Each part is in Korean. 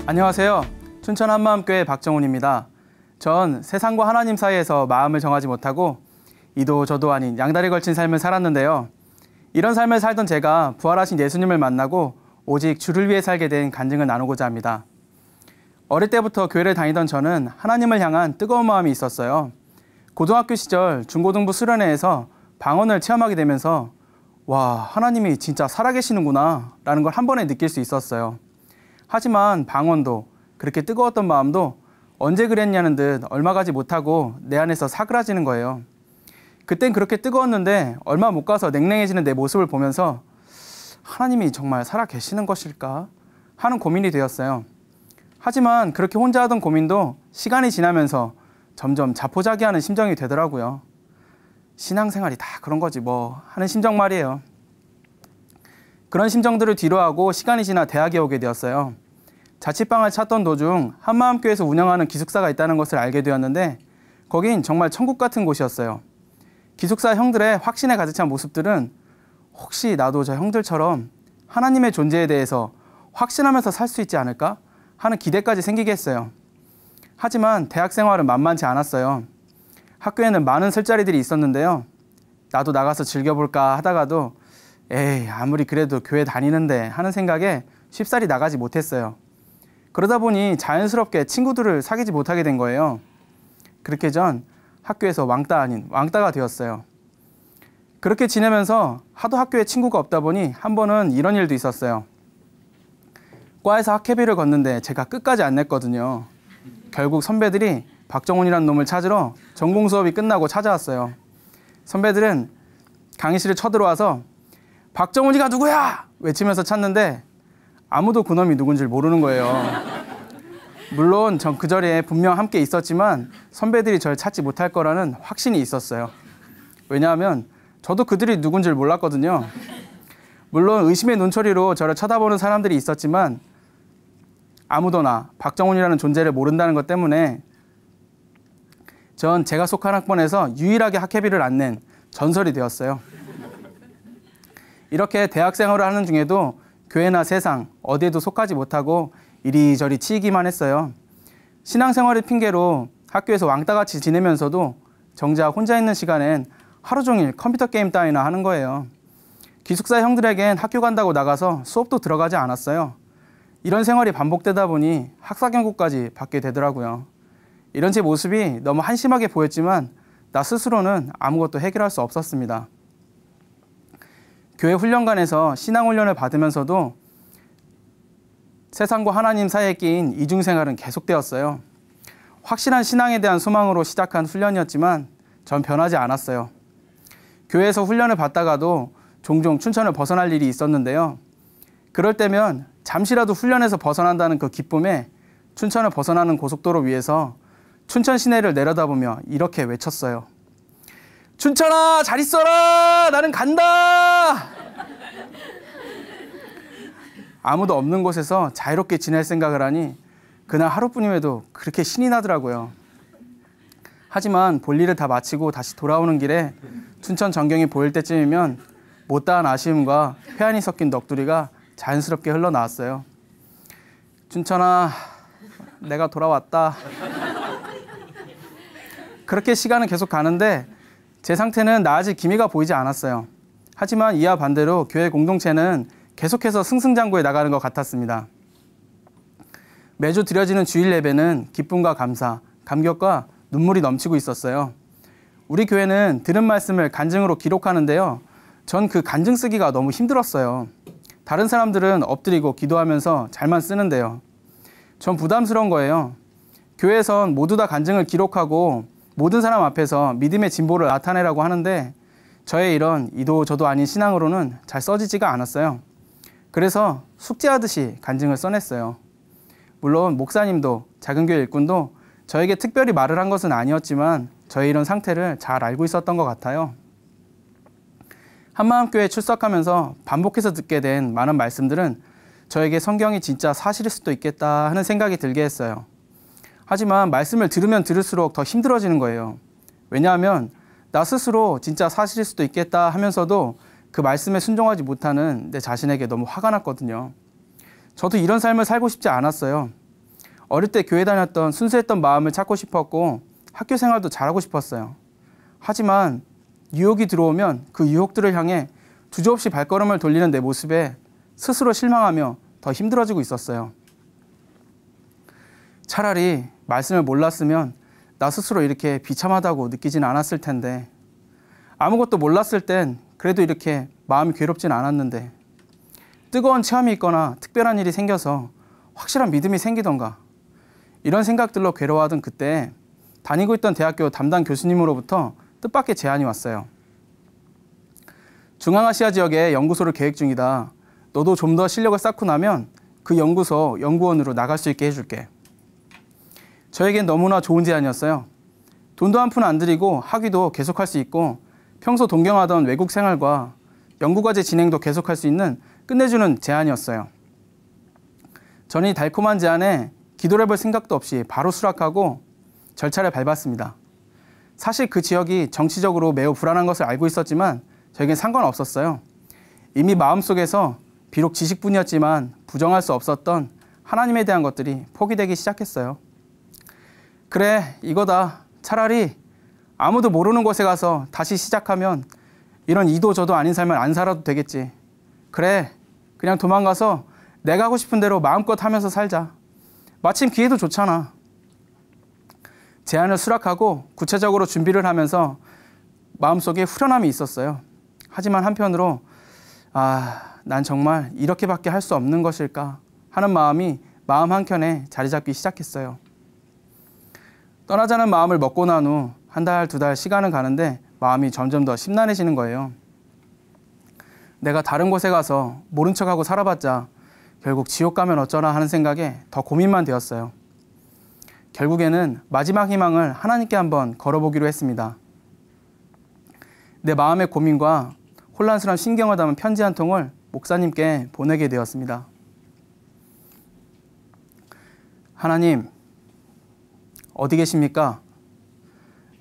안녕하세요. 춘천 한마음교회 박정훈입니다. 전 세상과 하나님 사이에서 마음을 정하지 못하고 이도 저도 아닌 양다리 걸친 삶을 살았는데요. 이런 삶을 살던 제가 부활하신 예수님을 만나고 오직 주를 위해 살게 된 간증을 나누고자 합니다. 어릴 때부터 교회를 다니던 저는 하나님을 향한 뜨거운 마음이 있었어요. 고등학교 시절 중고등부 수련회에서 방언을 체험하게 되면서 와, 하나님이 진짜 살아계시는구나 라는 걸 한 번에 느낄 수 있었어요. 하지만 방언도 그렇게 뜨거웠던 마음도 언제 그랬냐는 듯 얼마 가지 못하고 내 안에서 사그라지는 거예요. 그땐 그렇게 뜨거웠는데 얼마 못 가서 냉랭해지는 내 모습을 보면서 하나님이 정말 살아계시는 것일까 하는 고민이 되었어요. 하지만 그렇게 혼자 하던 고민도 시간이 지나면서 점점 자포자기하는 심정이 되더라고요. 신앙생활이 다 그런 거지 뭐 하는 심정 말이에요. 그런 심정들을 뒤로하고 시간이 지나 대학에 오게 되었어요. 자취방을 찾던 도중 한마음교회에서 운영하는 기숙사가 있다는 것을 알게 되었는데 거긴 정말 천국 같은 곳이었어요. 기숙사 형들의 확신에 가득 찬 모습들은 혹시 나도 저 형들처럼 하나님의 존재에 대해서 확신하면서 살 수 있지 않을까 하는 기대까지 생기게 했어요. 하지만 대학 생활은 만만치 않았어요. 학교에는 많은 술자리들이 있었는데요. 나도 나가서 즐겨볼까 하다가도 에이, 아무리 그래도 교회 다니는데 하는 생각에 쉽사리 나가지 못했어요. 그러다 보니 자연스럽게 친구들을 사귀지 못하게 된 거예요. 그렇게 전 학교에서 왕따 아닌 왕따가 되었어요. 그렇게 지내면서 하도 학교에 친구가 없다 보니 한 번은 이런 일도 있었어요. 과에서 학회비를 걷는데 제가 끝까지 안 냈거든요. 결국 선배들이 박정훈이라는 놈을 찾으러 전공 수업이 끝나고 찾아왔어요. 선배들은 강의실에 쳐들어와서 박정훈이가 누구야! 외치면서 찾는데 아무도 그놈이 누군지 모르는 거예요. 물론 전 그 자리에 분명 함께 있었지만 선배들이 저를 찾지 못할 거라는 확신이 있었어요. 왜냐하면 저도 그들이 누군지 몰랐거든요. 물론 의심의 눈초리로 저를 쳐다보는 사람들이 있었지만 아무도 나 박정훈이라는 존재를 모른다는 것 때문에 전 제가 속한 학번에서 유일하게 학회비를 안 낸 전설이 되었어요. 이렇게 대학 생활을 하는 중에도 교회나 세상 어디에도 속하지 못하고 이리저리 치이기만 했어요. 신앙생활을 핑계로 학교에서 왕따같이 지내면서도 정작 혼자 있는 시간엔 하루 종일 컴퓨터 게임 따위나 하는 거예요. 기숙사 형들에겐 학교 간다고 나가서 수업도 들어가지 않았어요. 이런 생활이 반복되다 보니 학사 경고까지 받게 되더라고요. 이런 제 모습이 너무 한심하게 보였지만 나 스스로는 아무것도 해결할 수 없었습니다. 교회 훈련관에서 신앙훈련을 받으면서도 세상과 하나님 사이에 끼인 이중생활은 계속되었어요. 확실한 신앙에 대한 소망으로 시작한 훈련이었지만 전 변하지 않았어요. 교회에서 훈련을 받다가도 종종 춘천을 벗어날 일이 있었는데요. 그럴 때면 잠시라도 훈련에서 벗어난다는 그 기쁨에 춘천을 벗어나는 고속도로 위에서 춘천 시내를 내려다보며 이렇게 외쳤어요. 춘천아, 잘 있어라! 나는 간다! 아무도 없는 곳에서 자유롭게 지낼 생각을 하니 그날 하루뿐임에도 그렇게 신이 나더라고요. 하지만 볼일을 다 마치고 다시 돌아오는 길에 춘천 전경이 보일 때쯤이면 못다한 아쉬움과 회한이 섞인 넋두리가 자연스럽게 흘러나왔어요. 춘천아, 내가 돌아왔다. 그렇게 시간은 계속 가는데 제 상태는 나아질 기미가 보이지 않았어요. 하지만 이와 반대로 교회 공동체는 계속해서 승승장구해 나가는 것 같았습니다. 매주 드려지는 주일 예배는 기쁨과 감사, 감격과 눈물이 넘치고 있었어요. 우리 교회는 들은 말씀을 간증으로 기록하는데요. 전 그 간증 쓰기가 너무 힘들었어요. 다른 사람들은 엎드리고 기도하면서 잘만 쓰는데요. 전 부담스러운 거예요. 교회에선 모두 다 간증을 기록하고 모든 사람 앞에서 믿음의 진보를 나타내라고 하는데 저의 이런 이도 저도 아닌 신앙으로는 잘 써지지가 않았어요. 그래서 숙제하듯이 간증을 써냈어요. 물론 목사님도 작은 교회 일꾼도 저에게 특별히 말을 한 것은 아니었지만 저의 이런 상태를 잘 알고 있었던 것 같아요. 한마음교회에 출석하면서 반복해서 듣게 된 많은 말씀들은 저에게 성경이 진짜 사실일 수도 있겠다 하는 생각이 들게 했어요. 하지만 말씀을 들으면 들을수록 더 힘들어지는 거예요. 왜냐하면 나 스스로 진짜 사실일 수도 있겠다 하면서도 그 말씀에 순종하지 못하는 내 자신에게 너무 화가 났거든요. 저도 이런 삶을 살고 싶지 않았어요. 어릴 때 교회 다녔던 순수했던 마음을 찾고 싶었고 학교 생활도 잘하고 싶었어요. 하지만 유혹이 들어오면 그 유혹들을 향해 주저없이 발걸음을 돌리는 내 모습에 스스로 실망하며 더 힘들어지고 있었어요. 차라리 말씀을 몰랐으면 나 스스로 이렇게 비참하다고 느끼진 않았을 텐데, 아무것도 몰랐을 땐 그래도 이렇게 마음이 괴롭진 않았는데, 뜨거운 체험이 있거나 특별한 일이 생겨서 확실한 믿음이 생기던가, 이런 생각들로 괴로워하던 그때 다니고 있던 대학교 담당 교수님으로부터 뜻밖의 제안이 왔어요. 중앙아시아 지역에 연구소를 계획 중이다. 너도 좀 더 실력을 쌓고 나면 그 연구소 연구원으로 나갈 수 있게 해줄게. 저에겐 너무나 좋은 제안이었어요. 돈도 한 푼 안 들이고 학위도 계속할 수 있고 평소 동경하던 외국 생활과 연구과제 진행도 계속할 수 있는 끝내주는 제안이었어요. 저는 이 달콤한 제안에 기도를 해볼 생각도 없이 바로 수락하고 절차를 밟았습니다. 사실 그 지역이 정치적으로 매우 불안한 것을 알고 있었지만 저에겐 상관없었어요. 이미 마음속에서 비록 지식뿐이었지만 부정할 수 없었던 하나님에 대한 것들이 포기되기 시작했어요. 그래, 이거다. 차라리 아무도 모르는 곳에 가서 다시 시작하면 이런 이도 저도 아닌 삶을 안 살아도 되겠지. 그래, 그냥 도망가서 내가 하고 싶은 대로 마음껏 하면서 살자. 마침 기회도 좋잖아. 제안을 수락하고 구체적으로 준비를 하면서 마음속에 후련함이 있었어요. 하지만 한편으로 난 정말 이렇게밖에 할 수 없는 것일까 하는 마음이 마음 한켠에 자리 잡기 시작했어요. 떠나자는 마음을 먹고 난 후 한 달, 두 달 시간은 가는데 마음이 점점 더 심란해지는 거예요. 내가 다른 곳에 가서 모른 척하고 살아봤자 결국 지옥 가면 어쩌나 하는 생각에 더 고민만 되었어요. 결국에는 마지막 희망을 하나님께 한번 걸어보기로 했습니다. 내 마음의 고민과 혼란스러운 신경을 담은 편지 한 통을 목사님께 보내게 되었습니다. 하나님, 어디 계십니까?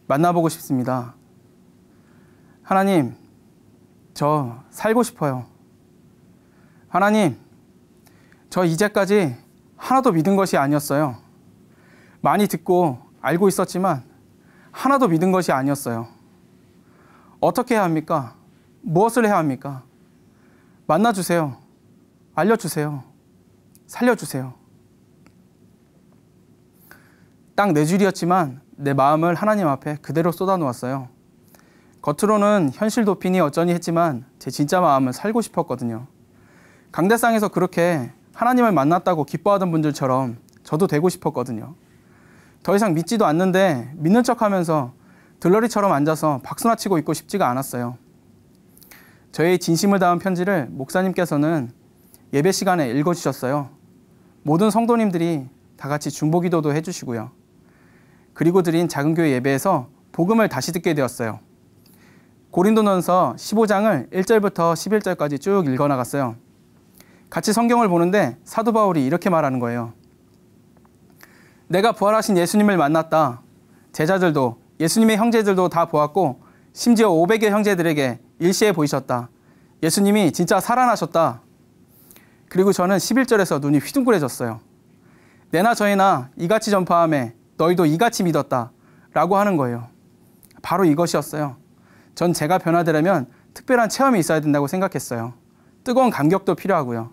만나보고 싶습니다. 하나님, 저 살고 싶어요. 하나님, 저 이제까지 하나도 믿은 것이 아니었어요. 많이 듣고 알고 있었지만 하나도 믿은 것이 아니었어요. 어떻게 해야 합니까? 무엇을 해야 합니까? 만나주세요. 알려주세요. 살려주세요. 딱 4줄이었지만 내 마음을 하나님 앞에 그대로 쏟아놓았어요. 겉으로는 현실 도피니 어쩌니 했지만 제 진짜 마음은 살고 싶었거든요. 강대상에서 그렇게 하나님을 만났다고 기뻐하던 분들처럼 저도 되고 싶었거든요. 더 이상 믿지도 않는데 믿는 척하면서 들러리처럼 앉아서 박수나 치고 있고 싶지가 않았어요. 저의 진심을 담은 편지를 목사님께서는 예배 시간에 읽어주셨어요. 모든 성도님들이 다 같이 중보기도도 해주시고요. 그리고 드린 작은 교회 예배에서 복음을 다시 듣게 되었어요. 고린도전서 15장을 1절부터 11절까지 쭉 읽어나갔어요. 같이 성경을 보는데 사도 바울이 이렇게 말하는 거예요. 내가 부활하신 예수님을 만났다. 제자들도 예수님의 형제들도 다 보았고 심지어 500여 형제들에게 일시에 보이셨다. 예수님이 진짜 살아나셨다. 그리고 저는 11절에서 눈이 휘둥그레졌어요. 내나 저희나 이같이 전파하며 너희도 이같이 믿었다 라고 하는 거예요. 바로 이것이었어요. 전 제가 변화되려면 특별한 체험이 있어야 된다고 생각했어요. 뜨거운 감격도 필요하고요.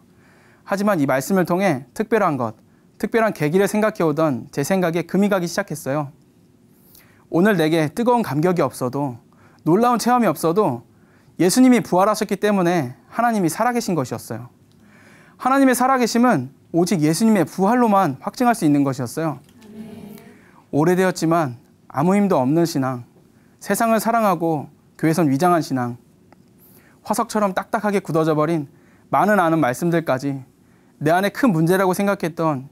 하지만 이 말씀을 통해 특별한 것, 특별한 계기를 생각해오던 제 생각에 금이 가기 시작했어요. 오늘 내게 뜨거운 감격이 없어도, 놀라운 체험이 없어도 예수님이 부활하셨기 때문에 하나님이 살아계신 것이었어요. 하나님의 살아계심은 오직 예수님의 부활로만 확증할 수 있는 것이었어요. 오래되었지만 아무 힘도 없는 신앙, 세상을 사랑하고 교회선 위장한 신앙, 화석처럼 딱딱하게 굳어져 버린 많은 아는 말씀들까지 내 안에 큰 문제라고 생각했던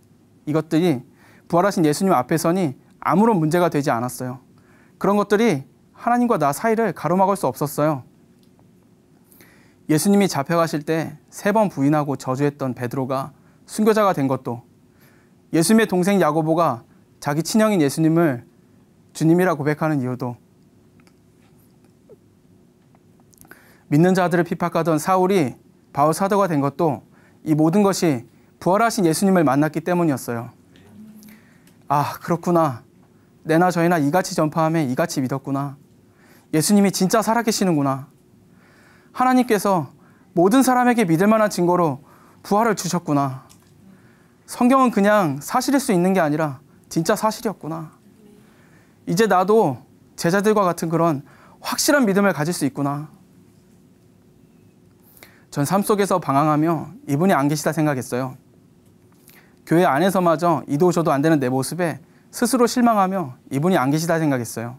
이것들이 부활하신 예수님 앞에 서니 아무런 문제가 되지 않았어요. 그런 것들이 하나님과 나 사이를 가로막을 수 없었어요. 예수님이 잡혀가실 때 3번 부인하고 저주했던 베드로가 순교자가 된 것도, 예수님의 동생 야고보가 자기 친형인 예수님을 주님이라 고백하는 이유도, 믿는 자들을 핍박하던 사울이 바울 사도가 된 것도 이 모든 것이 부활하신 예수님을 만났기 때문이었어요. 아, 그렇구나. 내나 저희나 이같이 전파하며 이같이 믿었구나. 예수님이 진짜 살아계시는구나. 하나님께서 모든 사람에게 믿을 만한 증거로 부활을 주셨구나. 성경은 그냥 사실일 수 있는 게 아니라 진짜 사실이었구나. 이제 나도 제자들과 같은 그런 확실한 믿음을 가질 수 있구나. 전 삶 속에서 방황하며 이분이 안 계시다 생각했어요. 교회 안에서마저 이도 저도 안 되는 내 모습에 스스로 실망하며 이분이 안 계시다 생각했어요.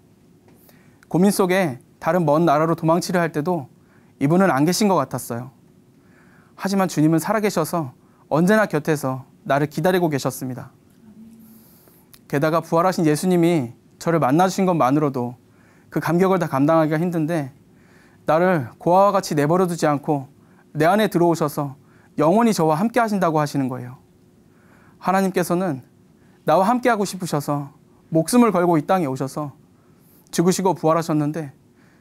고민 속에 다른 먼 나라로 도망치려 할 때도 이분은 안 계신 것 같았어요. 하지만 주님은 살아계셔서 언제나 곁에서 나를 기다리고 계셨습니다. 게다가 부활하신 예수님이 저를 만나주신 것만으로도 그 감격을 다 감당하기가 힘든데 나를 고아와 같이 내버려 두지 않고 내 안에 들어오셔서 영원히 저와 함께 하신다고 하시는 거예요. 하나님께서는 나와 함께 하고 싶으셔서 목숨을 걸고 이 땅에 오셔서 죽으시고 부활하셨는데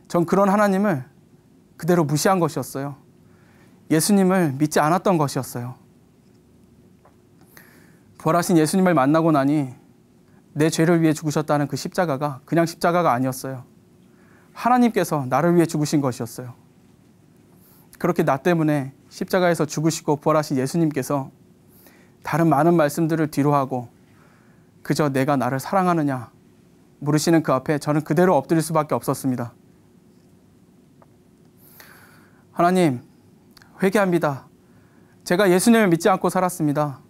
전 그런 하나님을 그대로 무시한 것이었어요. 예수님을 믿지 않았던 것이었어요. 부활하신 예수님을 만나고 나니 내 죄를 위해 죽으셨다는 그 십자가가 그냥 십자가가 아니었어요. 하나님께서 나를 위해 죽으신 것이었어요. 그렇게 나 때문에 십자가에서 죽으시고 부활하신 예수님께서 다른 많은 말씀들을 뒤로하고 그저 내가 나를 사랑하느냐 물으시는 그 앞에 저는 그대로 엎드릴 수밖에 없었습니다. 하나님, 회개합니다. 제가 예수님을 믿지 않고 살았습니다.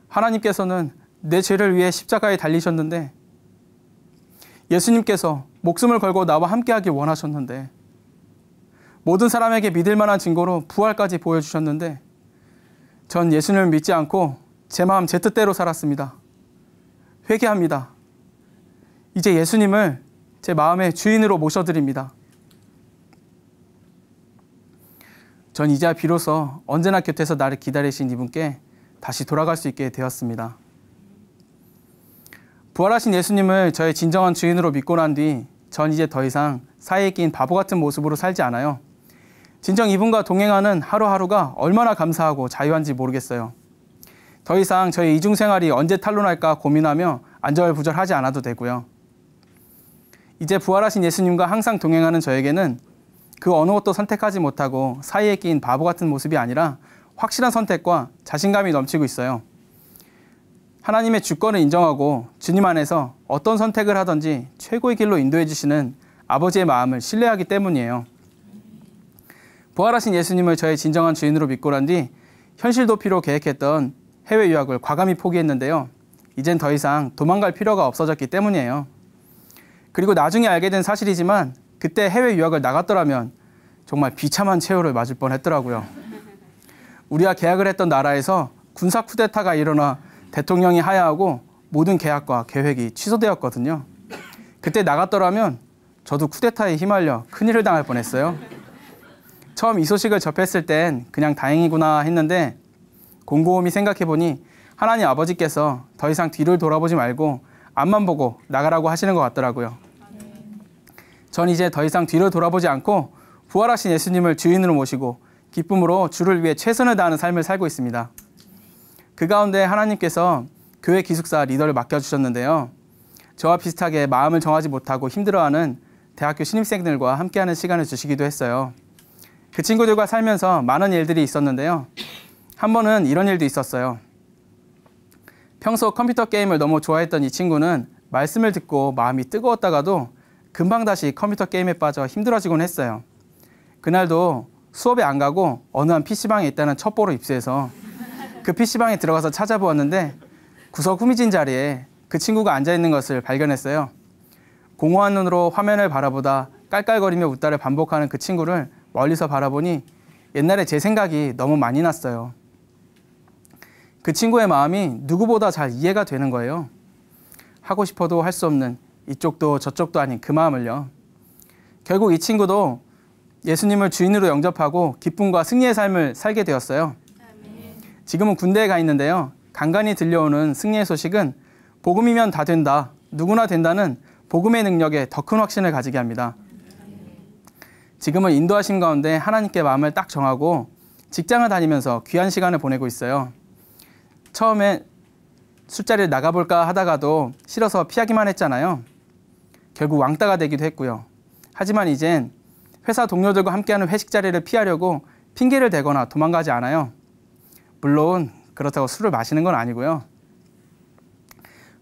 하나님께서는 내 죄를 위해 십자가에 달리셨는데 예수님께서 목숨을 걸고 나와 함께하기 원하셨는데 모든 사람에게 믿을 만한 증거로 부활까지 보여주셨는데 전 예수님을 믿지 않고 제 마음 제 뜻대로 살았습니다. 회개합니다. 이제 예수님을 제 마음의 주인으로 모셔드립니다. 전 이제야 비로소 언제나 곁에서 나를 기다리신 이분께 다시 돌아갈 수 있게 되었습니다. 부활하신 예수님을 저의 진정한 주인으로 믿고 난 뒤 전 이제 더 이상 사이에 낀 바보 같은 모습으로 살지 않아요. 진정 이분과 동행하는 하루하루가 얼마나 감사하고 자유한지 모르겠어요. 더 이상 저의 이중생활이 언제 탄로날까 고민하며 안절부절하지 않아도 되고요. 이제 부활하신 예수님과 항상 동행하는 저에게는 그 어느 것도 선택하지 못하고 사이에 낀 바보 같은 모습이 아니라 확실한 선택과 자신감이 넘치고 있어요. 하나님의 주권을 인정하고 주님 안에서 어떤 선택을 하든지 최고의 길로 인도해 주시는 아버지의 마음을 신뢰하기 때문이에요. 부활하신 예수님을 저의 진정한 주인으로 믿고 난 뒤 현실 도피로 계획했던 해외 유학을 과감히 포기했는데요. 이젠 더 이상 도망갈 필요가 없어졌기 때문이에요. 그리고 나중에 알게 된 사실이지만 그때 해외 유학을 나갔더라면 정말 비참한 최후를 맞을 뻔했더라고요. 우리가 계약을 했던 나라에서 군사 쿠데타가 일어나 대통령이 하야하고 모든 계약과 계획이 취소되었거든요. 그때 나갔더라면 저도 쿠데타에 휘말려 큰일을 당할 뻔했어요. 처음 이 소식을 접했을 땐 그냥 다행이구나 했는데 곰곰이 생각해보니 하나님 아버지께서 더 이상 뒤를 돌아보지 말고 앞만 보고 나가라고 하시는 것 같더라고요. 전 이제 더 이상 뒤를 돌아보지 않고 부활하신 예수님을 주인으로 모시고 기쁨으로 주를 위해 최선을 다하는 삶을 살고 있습니다. 그 가운데 하나님께서 교회 기숙사 리더를 맡겨주셨는데요. 저와 비슷하게 마음을 정하지 못하고 힘들어하는 대학교 신입생들과 함께하는 시간을 주시기도 했어요. 그 친구들과 살면서 많은 일들이 있었는데요. 한 번은 이런 일도 있었어요. 평소 컴퓨터 게임을 너무 좋아했던 이 친구는 말씀을 듣고 마음이 뜨거웠다가도 금방 다시 컴퓨터 게임에 빠져 힘들어지곤 했어요. 그날도 수업에 안 가고 어느 한 PC방에 있다는 첩보로 입수해서 그 PC방에 들어가서 찾아보았는데 구석 후미진 자리에 그 친구가 앉아있는 것을 발견했어요. 공허한 눈으로 화면을 바라보다 깔깔거리며 웃다를 반복하는 그 친구를 멀리서 바라보니 옛날에 제 생각이 너무 많이 났어요. 그 친구의 마음이 누구보다 잘 이해가 되는 거예요. 하고 싶어도 할 수 없는 이쪽도 저쪽도 아닌 그 마음을요. 결국 이 친구도 예수님을 주인으로 영접하고 기쁨과 승리의 삶을 살게 되었어요. 지금은 군대에 가 있는데요. 간간히 들려오는 승리의 소식은 복음이면 다 된다, 누구나 된다는 복음의 능력에 더 큰 확신을 가지게 합니다. 지금은 인도하심 가운데 하나님께 마음을 딱 정하고 직장을 다니면서 귀한 시간을 보내고 있어요. 처음에 술자리를 나가볼까 하다가도 싫어서 피하기만 했잖아요. 결국 왕따가 되기도 했고요. 하지만 이젠 회사 동료들과 함께하는 회식 자리를 피하려고 핑계를 대거나 도망가지 않아요. 물론 그렇다고 술을 마시는 건 아니고요.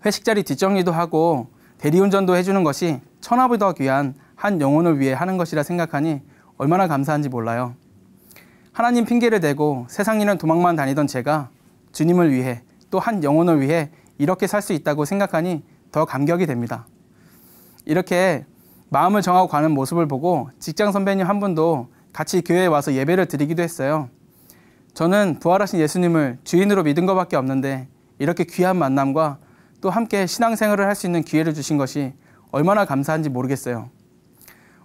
회식 자리 뒷정리도 하고 대리운전도 해주는 것이 천하보다 귀한 한 영혼을 위해 하는 것이라 생각하니 얼마나 감사한지 몰라요. 하나님 핑계를 대고 세상 일은 도망만 다니던 제가 주님을 위해 또 한 영혼을 위해 이렇게 살 수 있다고 생각하니 더 감격이 됩니다. 이렇게 마음을 정하고 가는 모습을 보고 직장 선배님 한 분도 같이 교회에 와서 예배를 드리기도 했어요. 저는 부활하신 예수님을 주인으로 믿은 것밖에 없는데 이렇게 귀한 만남과 또 함께 신앙생활을 할 수 있는 기회를 주신 것이 얼마나 감사한지 모르겠어요.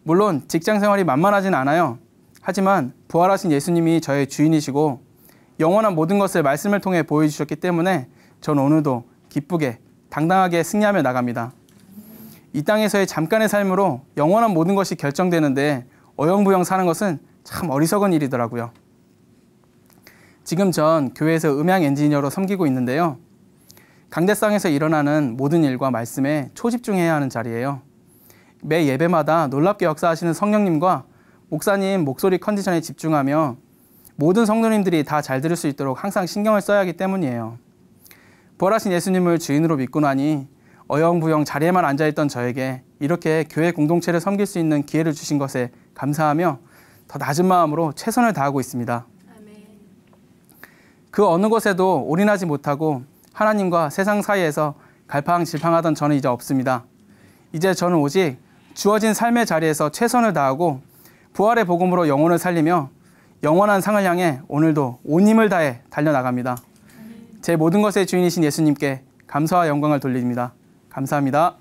물론 직장 생활이 만만하진 않아요. 하지만 부활하신 예수님이 저의 주인이시고 영원한 모든 것을 말씀을 통해 보여주셨기 때문에 저는 오늘도 기쁘게 당당하게 승리하며 나갑니다. 이 땅에서의 잠깐의 삶으로 영원한 모든 것이 결정되는데 어영부영 사는 것은 참 어리석은 일이더라고요. 지금 전 교회에서 음향 엔지니어로 섬기고 있는데요. 강대상에서 일어나는 모든 일과 말씀에 초집중해야 하는 자리예요. 매 예배마다 놀랍게 역사하시는 성령님과 목사님 목소리 컨디션에 집중하며 모든 성도님들이 다 잘 들을 수 있도록 항상 신경을 써야 하기 때문이에요. 부활하신 예수님을 주인으로 믿고 나니 어영부영 자리에만 앉아있던 저에게 이렇게 교회 공동체를 섬길 수 있는 기회를 주신 것에 감사하며 더 낮은 마음으로 최선을 다하고 있습니다. 아멘. 그 어느 것에도 올인하지 못하고 하나님과 세상 사이에서 갈팡질팡하던 저는 이제 없습니다. 이제 저는 오직 주어진 삶의 자리에서 최선을 다하고 부활의 복음으로 영혼을 살리며 영원한 상을 향해 오늘도 온 힘을 다해 달려나갑니다. 제 모든 것의 주인이신 예수님께 감사와 영광을 돌립니다. 감사합니다.